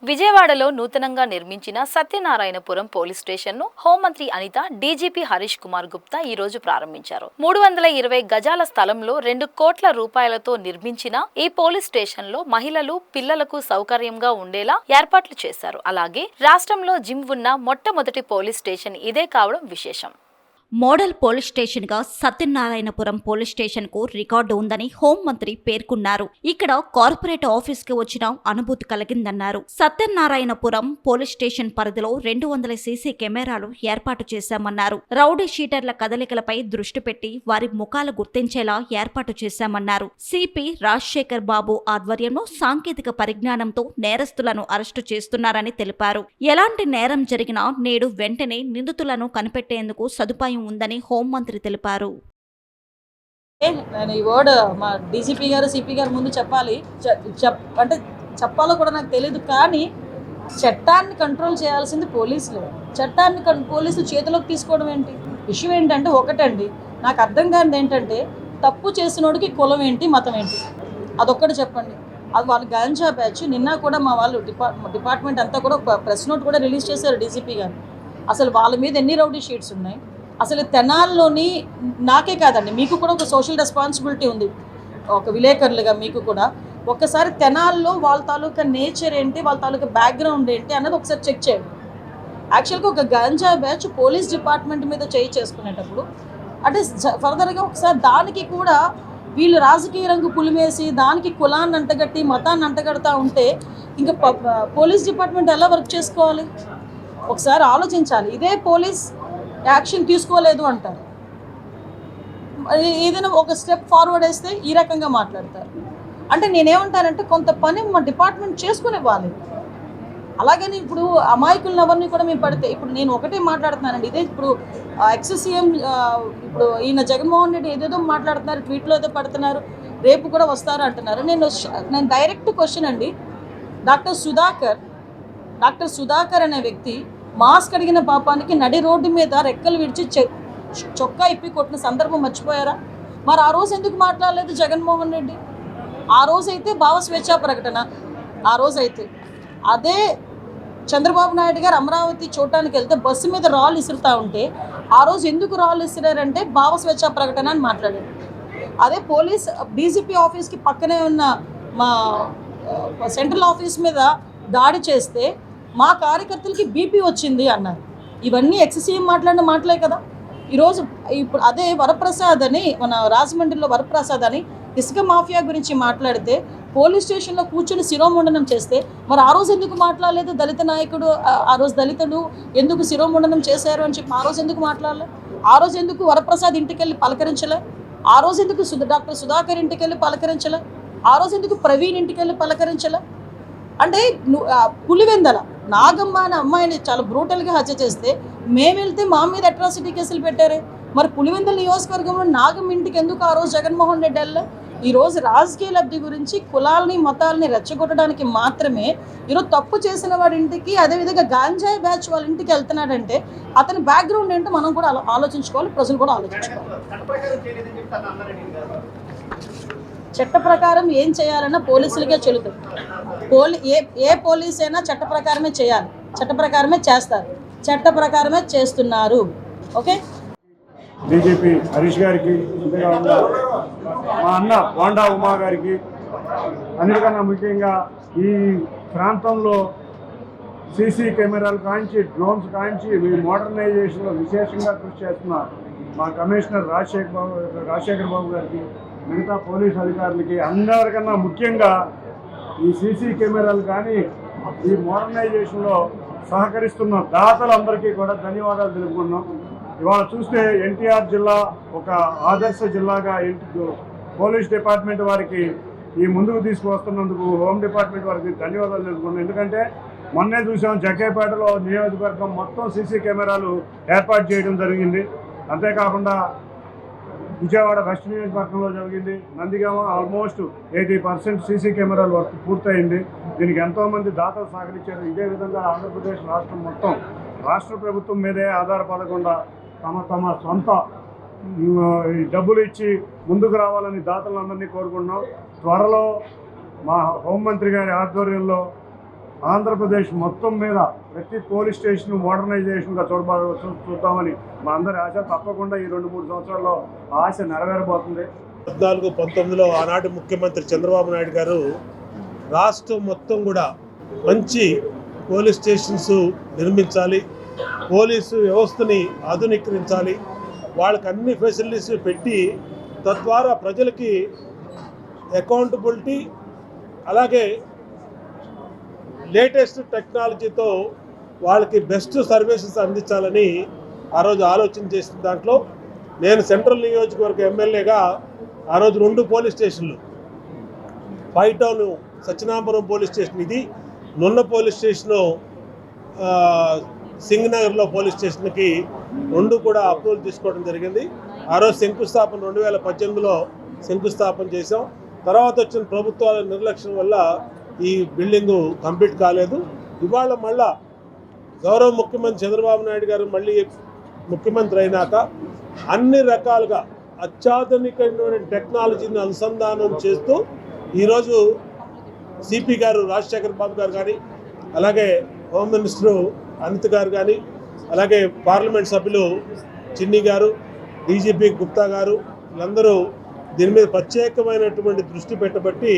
విజయవాడలో నూతనంగా నిర్మించిన సత్యనారాయణపురం పోలీస్ స్టేషన్ను హోంమంత్రి అనిత, డీజీపీ హరీష్ కుమార్ గుప్తా ఈ రోజు ప్రారంభించారు. 320 గజాల స్థలంలో 2 కోట్ల రూపాయలతో నిర్మించిన ఈ పోలీస్ స్టేషన్లో మహిళలు, పిల్లలకు సౌకర్యంగా ఉండేలా ఏర్పాట్లు చేశారు. అలాగే రాష్ట్రంలో జిమ్ ఉన్న మొట్టమొదటి పోలీస్ స్టేషన్ ఇదే కావడం విశేషం. మోడల్ పోలీస్ స్టేషన్ గా సత్యనారాయణపురం పోలీస్ స్టేషన్ కు రికార్డు ఉందని హోంమంత్రి పేర్కొన్నారు. ఇక్కడ కార్పొరేట్ ఆఫీస్ కి వచ్చిన అనుభూతి కలిగిందన్నారు. సత్యనారాయణపురం పోలీస్ స్టేషన్ పరిధిలో 200 సీసీ కెమెరాలు ఏర్పాటు చేశామన్నారు. రౌడీ షీటర్ల కదలికలపై దృష్టి పెట్టి వారి ముఖాలు గుర్తించేలా ఏర్పాటు చేశామన్నారు. సిపి రాజశేఖర్ బాబు ఆధ్వర్యంలో సాంకేతిక పరిజ్ఞానంతో నేరస్తులను అరెస్టు చేస్తున్నారని తెలిపారు. ఎలాంటి నేరం జరిగినా నేడు వెంటనే నిందితులను కనిపెట్టేందుకు సదుపాయం ఉందని హోంమంత్రి తెలిపారు. నేను ఈ వర్డ్ మా డీజీపీ గారు, సిపి గారు ముందు చెప్పాలి, అంటే చెప్పాలో కూడా నాకు తెలియదు. కానీ చట్టాన్ని కంట్రోల్ చేయాల్సింది పోలీసులు. చట్టాన్ని పోలీసులు చేతిలోకి తీసుకోవడం ఏంటి? ఇష్యూ ఏంటంటే ఒకటండి, నాకు అర్థం కానిది ఏంటంటే తప్పు చేసినోడికి కులం ఏంటి, మతం ఏంటి, అదొక్కటి చెప్పండి. అది వాళ్ళు గాంజా బ్యాచ్. నిన్న కూడా మా వాళ్ళు డిపార్ట్మెంట్ అంతా కూడా ప్రెస్ నోట్ కూడా రిలీజ్ చేశారు డీజీపీ గారు. అసలు వాళ్ళ మీద ఎన్ని రౌడీ షీట్స్ ఉన్నాయి, అసలు తెనాల్లోని నాకే కాదండి, మీకు కూడా ఒక సోషల్ రెస్పాన్సిబిలిటీ ఉంది, ఒక విలేకరులుగా మీకు కూడా. ఒక్కసారి తెనాల్లో వాళ్ళ తాలూకా నేచర్ ఏంటి, వాళ్ళ తాలూకా బ్యాక్గ్రౌండ్ ఏంటి అన్నది ఒకసారి చెక్ చేయండి. యాక్చువల్గా ఒక గాంజా బ్యాచ్ పోలీస్ డిపార్ట్మెంట్ మీద చేసుకునేటప్పుడు అంటే ఫర్దర్గా ఒకసారి దానికి కూడా వీళ్ళు రాజకీయ రంగు పులిమేసి దానికి కులాన్ని అంటగట్టి మతాన్ని అంటగడతా ఉంటే ఇంకా పోలీస్ డిపార్ట్మెంట్ ఎలా వర్క్ చేసుకోవాలి? ఒకసారి ఆలోచించాలి. ఇదే పోలీస్ యాక్షన్ తీసుకోలేదు అంటారు, ఏదైనా ఒక స్టెప్ ఫార్వర్డ్ వేస్తే ఈ రకంగా మాట్లాడతారు. అంటే నేనేమంటానంటే కొంత పని మా డిపార్ట్మెంట్ చేసుకునివ్వాలి. అలాగని ఇప్పుడు అమాయకులను ఎవరిని కూడా మేము పడితే, ఇప్పుడు నేను ఒకటే మాట్లాడుతున్నానండి, ఇదే ఇప్పుడు ఎక్స్-సీఎం ఇప్పుడు ఈయన జగన్మోహన్ రెడ్డి ఏదేదో మాట్లాడుతున్నారు, ట్వీట్లో ఏదో పడుతున్నారు, రేపు కూడా వస్తారు అంటున్నారు. నేను డైరెక్ట్ క్వశ్చన్ అండి, డాక్టర్ సుధాకర్ అనే వ్యక్తి మాస్క్ అడిగిన పాపానికి నడి రోడ్డు మీద రెక్కలు విడిచి చొక్కా ఇప్పి కొట్టిన సందర్భం మర్చిపోయారా? మరి ఆ రోజు ఎందుకు మాట్లాడలేదు జగన్మోహన్ రెడ్డి? ఆ రోజైతే భావ స్వేచ్ఛా ప్రకటన, ఆ రోజైతే అదే చంద్రబాబు నాయుడు గారు అమరావతి చూడటానికి వెళ్తే బస్సు మీద రాళ్ళు ఇసురుతూ ఉంటే ఆ రోజు ఎందుకు రాళ్ళు ఇసిరారంటే భావ స్వేచ్ఛా ప్రకటన అని మాట్లాడారు. అదే పోలీస్ డీజీపీ ఆఫీస్కి పక్కనే ఉన్న మా సెంట్రల్ ఆఫీస్ మీద దాడి చేస్తే మా కార్యకర్తలకి బీపీ వచ్చింది అన్నారు. ఇవన్నీ ఎక్స్-సీఎం మాట్లాడిన మాటలే కదా. ఈరోజు ఇప్పుడు అదే వరప్రసాద్ అని, మన రాజమండ్రిలో వరప్రసాద్ అని ఇసుక మాఫియా గురించి మాట్లాడితే పోలీస్ స్టేషన్లో కూర్చొని శిరోముండనం చేస్తే మరి ఆ రోజు ఎందుకు మాట్లాడలేదు? దళిత నాయకుడు, ఆ రోజు దళితులు ఎందుకు శిరోముండనం చేశారు అని చెప్పి ఆ రోజు ఎందుకు మాట్లాడలే? ఆ రోజు ఎందుకు వరప్రసాద్ ఇంటికి వెళ్ళి పలకరించలే? ఆ రోజు ఎందుకు డాక్టర్ సుధాకర్ ఇంటికి వెళ్ళి పలకరించలే? ఆ రోజు ఎందుకు ప్రవీణ్ ఇంటికి వెళ్ళి పలకరించలే? అంటే పులివెందల నాగమ్మ అనే అమ్మాయిని చాలా బ్రూటల్గా హత్య చేస్తే మేము వెళ్తే మా మీద అట్రాసిటీ కేసులు పెట్టారే. మరి పులివెందల నియోజకవర్గంలో నాగమ్మ ఇంటికి ఎందుకు ఆ రోజు జగన్మోహన్ రెడ్డి వెళ్ళే? ఈరోజు రాజకీయ లబ్ధి గురించి కులాలని మతాలని రెచ్చగొట్టడానికి మాత్రమే ఈరోజు తప్పు చేసిన వాడి ఇంటికి, అదేవిధంగా గాంజాయి బ్యాచ్ వాళ్ళ ఇంటికి వెళ్తున్నాడంటే అతని బ్యాక్గ్రౌండ్ ఏంటో మనం కూడా ఆలోచించుకోవాలి, ప్రజలు కూడా ఆలోచించుకోవాలి. చట్ట ప్రకారం ఏం చేయాలన్నా పోలీసులకే చెల్లుతుంది. ఏ పోలీస్ అయినా చట్ట ప్రకారమే చేయాలి, చట్ట ప్రకారమే చేస్తారు, చట్ట ప్రకారమే చేస్తున్నారు. ఓకే. డీజీపీ హరీష్ గారికి, మా అన్న వాండా ఉమా గారికి, అన్నిటికన్నా ముఖ్యంగా ఈ ప్రాంతంలో సీసీ కెమెరాలు కాంచి, డ్రోన్స్ కాంచి మోడర్నైజేషన్లో విశేషంగా కృషి చేస్తున్న మా కమిషనర్ రాజశేఖర్ బాబు గారికి, మిగతా పోలీస్ అధికారులకి, అందరికన్నా ముఖ్యంగా ఈ సీసీ కెమెరాలు కానీ ఈ మోడర్నైజేషన్లో సహకరిస్తున్న దాతలందరికీ కూడా ధన్యవాదాలు తెలుపుకున్నాం. ఇవాళ చూస్తే ఎన్టీఆర్ జిల్లా ఒక ఆదర్శ జిల్లాగా పోలీస్ డిపార్ట్మెంట్ వారికి ఈ ముందుకు తీసుకువస్తున్నందుకు హోమ్ డిపార్ట్మెంట్ వారికి ధన్యవాదాలు తెలుపుకున్నాం. ఎందుకంటే మొన్నే చూసాం, జగ్గేపేటలో నియోజకవర్గం మొత్తం సీసీ కెమెరాలు ఏర్పాటు చేయడం జరిగింది. అంతేకాకుండా విజయవాడ వెస్ట్ నియోజకవర్గంలో జరిగింది. నందిగామ ఆల్మోస్ట్ 80% సీసీ కెమెరాల వర్క్ పూర్తయింది. దీనికి ఎంతోమంది దాతలు సహకరించారు. ఇదే విధంగా ఆంధ్రప్రదేశ్ రాష్ట్రం మొత్తం రాష్ట్ర ప్రభుత్వం మీదే ఆధారపడకుండా తమ సొంత డబ్బులు ఇచ్చి ముందుకు రావాలని దాతలందరినీ కోరుకుంటున్నాం. త్వరలో మా హోంమంత్రి గారి ఆధ్వర్యంలో ఆంధ్రప్రదేశ్ మొత్తం మీద ప్రతి పోలీస్ స్టేషన్ మోడర్నైజేషన్గా చూద్దామని మా అందరి ఆశ. తప్పకుండా ఈ 2-3 సంవత్సరాల్లో ఆశ నెరవేరబోతుంది. 14-19లో ఆనాటి ముఖ్యమంత్రి చంద్రబాబు నాయుడు గారు రాష్ట్రం మొత్తం కూడా మంచి పోలీస్ స్టేషన్స్ నిర్మించాలి, పోలీసు వ్యవస్థని ఆధునీకరించాలి, వాళ్ళకి అన్ని ఫెసిలిటీస్ పెట్టి తద్వారా ప్రజలకి అకౌంటబిలిటీ అలాగే లేటెస్ట్ టెక్నాలజీతో వాళ్ళకి బెస్ట్ సర్వీసెస్ అందించాలని ఆ రోజు ఆలోచన చేసిన దాంట్లో నేను సెంట్రల్ నియోజకవర్గ ఎమ్మెల్యేగా ఆ రోజు 2 పోలీస్ స్టేషన్లు, 5 టౌన్ సత్యనారాయణపురం పోలీస్ స్టేషన్, ఇది నున్న పోలీస్ స్టేషను సింగనగర్లో పోలీస్ స్టేషన్కి 2 కూడా అప్రూవల్ తీసుకోవడం జరిగింది. ఆ రోజు శంకుస్థాపన 2018లో శంకుస్థాపన చేసాం. తర్వాత వచ్చిన ప్రభుత్వాల నిర్లక్ష్యం వల్ల ఈ బిల్డింగు కంప్లీట్ కాలేదు. ఇవాళ మళ్ళా గౌరవ ముఖ్యమంత్రి చంద్రబాబు నాయుడు గారు మళ్ళీ ముఖ్యమంత్రి అయినాక అన్ని రకాలుగా అత్యాధునికమైన టెక్నాలజీని అనుసంధానం చేస్తూ ఈరోజు సిపి గారు రాజశేఖర్ బాబు గారు కానీ, అలాగే హోమ్ మినిస్టరు అనిత్ గారు కానీ, అలాగే పార్లమెంట్ సభ్యులు చిన్ని గారు, డీజీపీ గుప్తా గారు, వీళ్ళందరూ దీని మీద ప్రత్యేకమైనటువంటి దృష్టి పెట్టబట్టి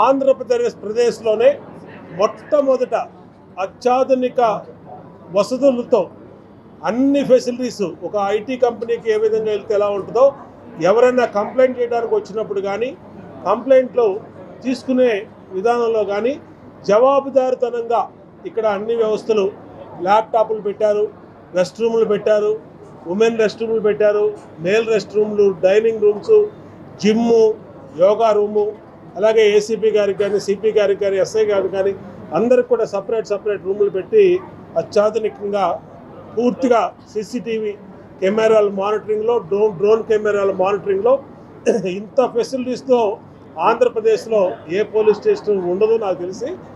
ఆంధ్రప్రదేశ్లోనే మొట్టమొదట అత్యాధునిక వసతులతో అన్ని ఫెసిలిటీస్, ఒక ఐటీ కంపెనీకి ఏ విధంగా వెళ్తే ఎలా ఉంటుందో, ఎవరైనా కంప్లైంట్ చేయడానికి వచ్చినప్పుడు కానీ, కంప్లైంట్లు తీసుకునే విధానంలో కానీ జవాబుదారితనంగా ఇక్కడ అన్ని వ్యవస్థలు, ల్యాప్టాప్లు పెట్టారు, రెస్ట్ రూమ్లు పెట్టారు, ఉమెన్ రెస్ట్ రూమ్లు పెట్టారు, మేల్ రెస్ట్ రూమ్లు, dining rooms, gym, yoga room, అలాగే ఏసీపీ గారికి కానీ, సిపి గారికి కానీ, ఎస్ఐ గారికి కానీ అందరికి కూడా సపరేట్ రూములు పెట్టి అత్యాధునికంగా పూర్తిగా సీసీటీవీ కెమెరాల మానిటరింగ్లో, డ్రోన్ కెమెరాల మానిటరింగ్లో ఇంత ఫెసిలిటీస్తో ఆంధ్రప్రదేశ్లో ఏ పోలీస్ స్టేషన్ ఉండదు నాకు తెలిసి.